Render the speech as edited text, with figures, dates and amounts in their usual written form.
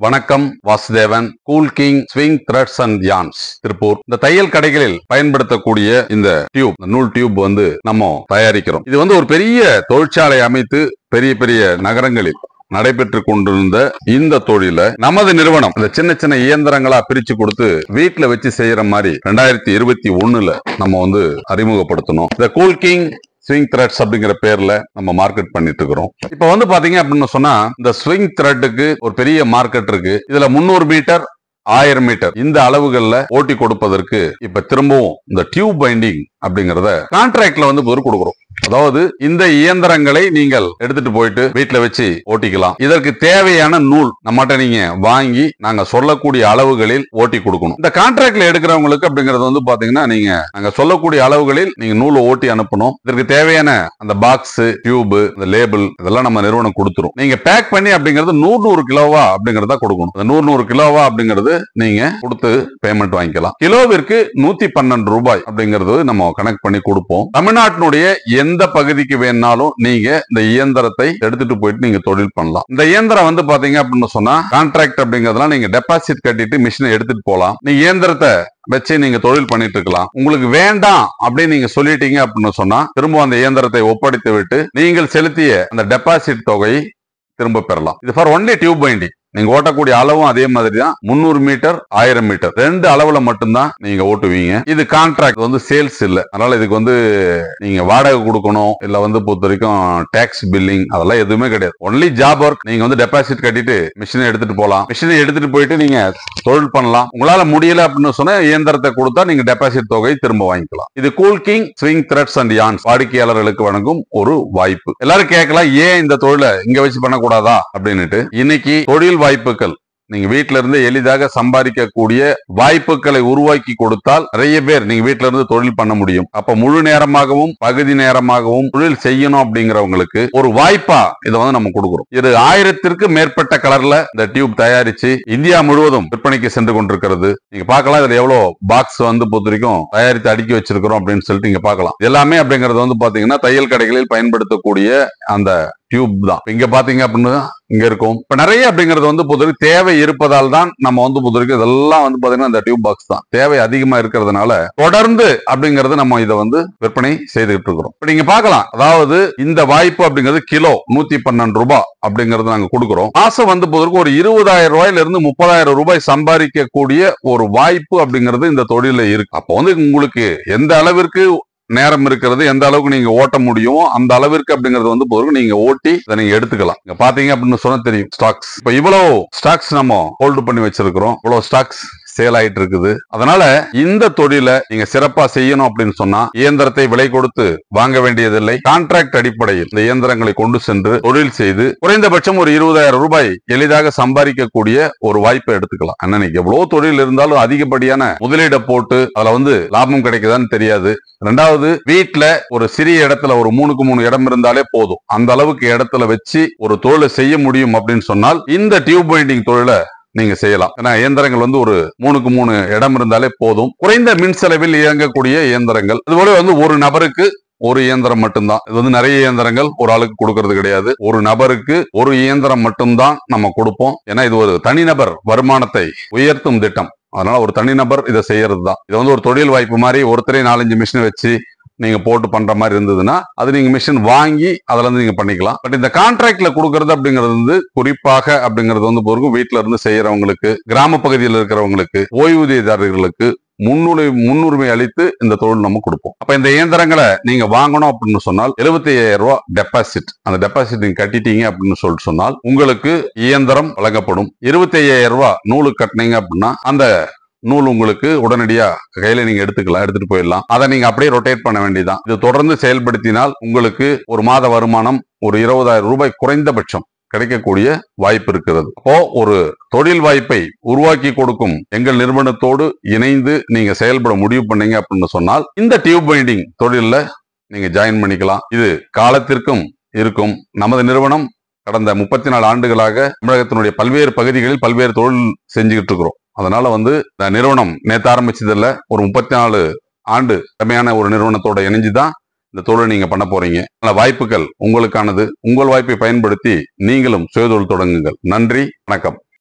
வணக்கம் Vasudevan. Cool king swing threads and yarns Tiruppur. இந்த தையல் கடைகளில் பயன்படுத்தக்கூடிய இந்த டியூப், நூல் டியூப் நம்ம தயாரிக்கிறோம். இது ஒரு பெரிய தொழிற்சாலை அமைத்து பெரிய பெரிய நகரங்களில் நடைபெற்று கொண்டிருந்த இந்த தொழில நமது நிறுவனம் இந்த சின்ன சின்ன இயந்திரங்களா பிரிச்சு கொடுத்து வீட்டுல வச்சு செய்யற மாதிரி 2021 நம்ம அறிமுகப்படுத்தணும். இந்த கூல் கிங் ஸ்விங் த்ரெட்ஸ் அப்படிங்கிற பேர்ல நம்ம மார்க்கெட் பண்ணிட்டு இருக்கிறோம். இப்ப பாத்தீங்க அப்படின்னு சொன்னா இந்த ஸ்விங் த்ரெட்டுக்கு ஒரு பெரிய மார்க்கெட் இருக்கு. இதுல 300 மீட்டர் 1000 மீட்டர் இந்த அளவுகள்ல ஓட்டி கொடுப்பதற்கு இப்ப திரும்பவும் இந்த டியூப் பைண்டிங் அப்படிங்கறத கான்ட்ராக்ட்ல கொடுக்கிறோம். அதாவது இந்த இயந்திரங்களை நீங்கள் எடுத்துட்டு போயிட்டு வீட்டுல வச்சு ஓட்டிக்கலாம். இதற்கு தேவையான நூல் நம்மகிட்ட நீங்க வாங்கி நாங்க சொல்லக்கூடிய அளவுகளில் ஓட்டி கொடுக்கணும். இந்த கான்ட்ராக்ட்ல எடுக்கிறவங்களுக்கு அப்படிங்கறது பாத்தீங்கன்னா நாங்க சொல்லக்கூடிய அளவுகளில் நீங்க நூலை ஓட்டி அனுப்பணும். இதற்கு தேவையான அந்த பாக்ஸ், டியூப், இந்த லேபிள் இதெல்லாம் நம்ம நிறுவனம் கொடுத்துரும். நீங்க பேக் பண்ணி அப்படிங்கிறது 100 கிலோவா அப்படிங்கறத கொடுக்கணும். அந்த 100 கிலோவா அப்படிங்கிறது நீங்க கொடுத்து பேமெண்ட் வாங்கிக்கலாம். கிலோவிற்கு 112 ரூபாய் அப்படிங்கிறது நம்ம கனெக்ட் பண்ணி கொடுப்போம். தமிழ்நாட்டினுடைய எந்த பகுதிக்கு வேணாலும் நீங்க இந்த இயந்திரத்தை எடுத்துட்டு போயிட்டு நீங்க தொழில் பண்ணலாம். இந்த இயந்திரம் பாத்தீங்க அப்படின்னு சொன்னா கான்ட்ராக்ட் அப்படிங்கறதுலாம் நீங்க டெபாசிட் கட்டிட்டு மிஷினை எடுத்துட்டு போலாம். நீங்க இயந்திரத்தை வச்சு நீங்க தொழில் பண்ணிட்டு இருக்கலாம். உங்களுக்கு வேண்டாம் அப்படின்னு நீங்க சொல்லிட்டீங்க அப்படின்னு சொன்னா திரும்ப அந்த இயந்திரத்தை ஒப்படைத்து விட்டு நீங்கள் செலுத்திய அந்த டெபாசிட் தொகையை திரும்ப பெறலாம். இது ஃபார் ஒன்லி டியூப் பைண்டிங். நீங்க ஓட்டக்கூடிய அளவும் அதே மாதிரி தான். 300 மீட்டர் 1000 மீட்டர் ரெண்டு அளவுல மட்டும்தான் நீங்க ஓட்டுவீங்க. இது கான்ட்ராக்ட் சேல்ஸ் இல்ல. அதனால இதுக்கு நீங்க வாடகை கொடுக்கணும் இல்ல பொறுத்த வரைக்கும் டாக்ஸ் பில்லிங் அதெல்லாம் எதுவுமே கிடையாது. Only job work. நீங்க டெபாசிட் கட்டிட்டு மிஷினை எடுத்துட்டு போலாம். மிஷினை எடுத்துட்டு போயிட்டு நீங்க தொழில் பண்ணலாம். உங்களால முடியல அப்படின்னு சொன்னா இயந்திரத்தை கொடுத்தா நீங்க டெபாசிட் தொகை திரும்ப வாங்கிக்கலாம். இது cool king swing threads and yarns வாடிக்கையாளர்களுக்கு வழங்கும் ஒரு வாய்ப்பு. எல்லாரும் கேட்கலாம், ஏன் இந்த தொழிலை இங்க வச்சு பண்ணக்கூடாதா அப்படின்னுட்டு. இன்னைக்கு தொழில் வாய்ப்புகள் நீங்க வீட்டில இருந்து எளிதாக சம்பாதிக்கக்கூடிய வாய்ப்புகளை உருவாக்கி கொடுத்தால் நிறைய பேர் நீங்க வீட்டில இருந்து தொழில் பண்ண முடியும். அப்ப முழு நேரமாகவும் பகுதி நேரமாகவும் தொழில் செய்யணும் அப்படிங்கிறவங்களுக்கு ஒரு வாய்ப்பா இதை நம்ம கொடுக்கிறோம். இது 1000ற்கு மேற்பட்ட கலர்ல இந்த டியூப் தயாரிச்சு இந்தியா முழுவதும் விற்பனைக்கு சென்று கொண்டிருக்கிறது. நீங்க பார்க்கலாம் இதுல எவ்வளவு பாக்ஸ் பொறுத்த வரைக்கும் தயாரித்து அடுக்கி வச்சிருக்கிறோம் அப்படின்னு சொல்லிட்டு நீங்க பார்க்கலாம். எல்லாமே அப்படிங்கிறது பாத்தீங்கன்னா தையல் கடைகளில் பயன்படுத்தக்கூடிய அந்த டியூப் தான். இங்க பாத்தீங்க அப்படின்னு இங்க இருக்கும். இப்ப நிறைய அப்படிங்கிறது பொதுவாக தேவை இருப்பதால் தான் நம்ம பொதுவாக இதெல்லாம் பாத்தீங்கன்னா இந்த டியூப் பாக்ஸ் தான் தேவை அதிகமா இருக்கிறதுனால தொடர்ந்து அப்படிங்கறது நம்ம இதை விற்பனை செய்துகிட்டு இருக்கிறோம். இப்ப நீங்க பார்க்கலாம், அதாவது இந்த வாய்ப்பு அப்படிங்கிறது கிலோ 112 ரூபாய் அப்படிங்கறது நாங்க கொடுக்கிறோம். மாசம் பொதுவாக ஒரு 20,000 ரூபாயில இருந்து 30,000 ரூபாய் சம்பாதிக்கக்கூடிய ஒரு வாய்ப்பு அப்படிங்கிறது இந்த தொழில இருக்கு. அப்போ உங்களுக்கு எந்த அளவிற்கு நேரம் இருக்கிறது, எந்த அளவுக்கு நீங்க ஓட்ட முடியும் அந்த அளவிற்கு அப்படிங்கிறது பொருள் நீங்க ஓட்டி இதை நீங்க எடுத்துக்கலாம். இங்க பாத்தீங்க அப்படின்னு சொன்னா தெரியும் ஸ்டாக்ஸ். இப்ப இவ்வளவு ஸ்டாக்ஸ் நம்ம ஹோல்டு பண்ணி வச்சிருக்கிறோம். இவ்வளவு ஸ்டாக்ஸ் சேல் ஆயிட்டு இருக்குது. அதனால இந்த தொழில நீங்க சிறப்பா செய்யணும் அப்படின்னு சொன்னா இயந்திரத்தை விலை கொடுத்து வாங்க வேண்டியதில்லை. கான்ட்ராக்ட் அடிப்படையில் இந்த இயந்திரங்களை கொண்டு சென்று தொழில் செய்து குறைந்தபட்சம் ஒரு 20,000 ரூபாய் எளிதாக சம்பாதிக்கக்கூடிய ஒரு வாய்ப்பை எடுத்துக்கலாம். அன்னைக்கு எவ்வளவு தொழில் இருந்தாலும் அதிகப்படியான முதலீட போட்டு அதுல லாபம் கிடைக்குதான்னு தெரியாது. ரெண்டாவது, வீட்டுல ஒரு சிறிய இடத்துல ஒரு 3க்கு 3 இடம் இருந்தாலே போதும். அந்த அளவுக்கு இடத்துல வச்சு ஒரு தொழிலை செய்ய முடியும் அப்படின்னு சொன்னால் இந்த டியூப் பைண்டிங் தொழிலை நீங்க செய்யலாம். ஏன்னா இயந்திரங்கள் ஒரு 3க்கு 3 இடம் இருந்தாலே போதும். குறைந்த மின் செலவில் இயங்கக்கூடிய இயந்திரங்கள். அதுபோல ஒரு நபருக்கு ஒரு இயந்திரம் மட்டும்தான். இது நிறைய இயந்திரங்கள் ஒரு ஆளுக்கு கொடுக்கறது கிடையாது. ஒரு நபருக்கு ஒரு இயந்திரம் மட்டும்தான் நம்ம கொடுப்போம். ஏன்னா இது ஒரு தனிநபர் வருமானத்தை உயர்த்தும் திட்டம். அதனால ஒரு தனிநபர் இதை செய்யறது தான். இது ஒரு தொழில் வாய்ப்பு மாதிரி ஒருத்தரே 4-5 மிஷின் வச்சு நீங்க போட்டு பண்ற மாதிரி இருந்ததுன்னா அது நீங்க மிஷின் வாங்கி அதுல இருந்து நீங்க பண்ணிக்கலாம். பட் இந்த கான்ட்ராக்ட்ல கொடுக்கறது அப்படிங்கிறது குறிப்பாக அப்படிங்கிறது பொருளும் வீட்டுல இருந்து செய்யறவங்களுக்கு, கிராம பகுதியில் இருக்கிறவங்களுக்கு, ஓய்வூதியதாரர்களுக்கு முன்னுரிமை அளித்து இந்த தொழில் நம்ம கொடுப்போம். அப்ப இந்த இயந்திரங்களை நீங்க வாங்கணும் அப்படின்னு சொன்னால் 75,000 ரூபாய் டெபாசிட். அந்த டெபாசிட் நீங்க கட்டிட்டீங்க அப்படின்னு சொல்லிட்டு சொன்னால் உங்களுக்கு இயந்திரம் வழங்கப்படும். 25,000 ரூபாய் நூலுக்கு கட்டினீங்க அப்படின்னா அந்த நூல் உங்களுக்கு உடனடியா கையில நீங்க எடுத்துக்கலாம், எடுத்துட்டு போயிடலாம். அதை நீங்க அப்படியே ரொட்டேட் பண்ண வேண்டியதான். இது தொடர்ந்து செயல்படுத்தினால் உங்களுக்கு ஒரு மாத வருமானம் ஒரு 20,000 ரூபாய் குறைந்தபட்சம் கிடைக்கக்கூடிய வாய்ப்பு இருக்கிறது. அப்போ ஒரு தொழில் வாய்ப்பை உருவாக்கி கொடுக்கும் எங்கள் நிறுவனத்தோடு இணைந்து நீங்க செயல்பட முடிவு பண்ணீங்க அப்படின்னு சொன்னால் இந்த டியூப் பைண்டிங் தொழில நீங்க ஜாயின் பண்ணிக்கலாம். இது காலத்திற்கும் இருக்கும். நமது நிறுவனம் கடந்த 34 ஆண்டுகளாக தமிழகத்தினுடைய பல்வேறு பகுதிகளில் பல்வேறு தொழில் செஞ்சுக்கிட்டு இருக்கிறோம். அதனால இந்த நிறுவனம் நேற்று ஆரம்பிச்சதில்ல, ஒரு 34 ஆண்டு திறமையான ஒரு நிறுவனத்தோட இணைஞ்சுதான் இந்த தொழிலை நீங்க பண்ண போறீங்க. வாய்ப்புகள் உங்களுக்கானது. உங்கள் வாய்ப்பை பயன்படுத்தி நீங்களும் சுயதொழில் தொடங்குங்கள். நன்றி, வணக்கம்.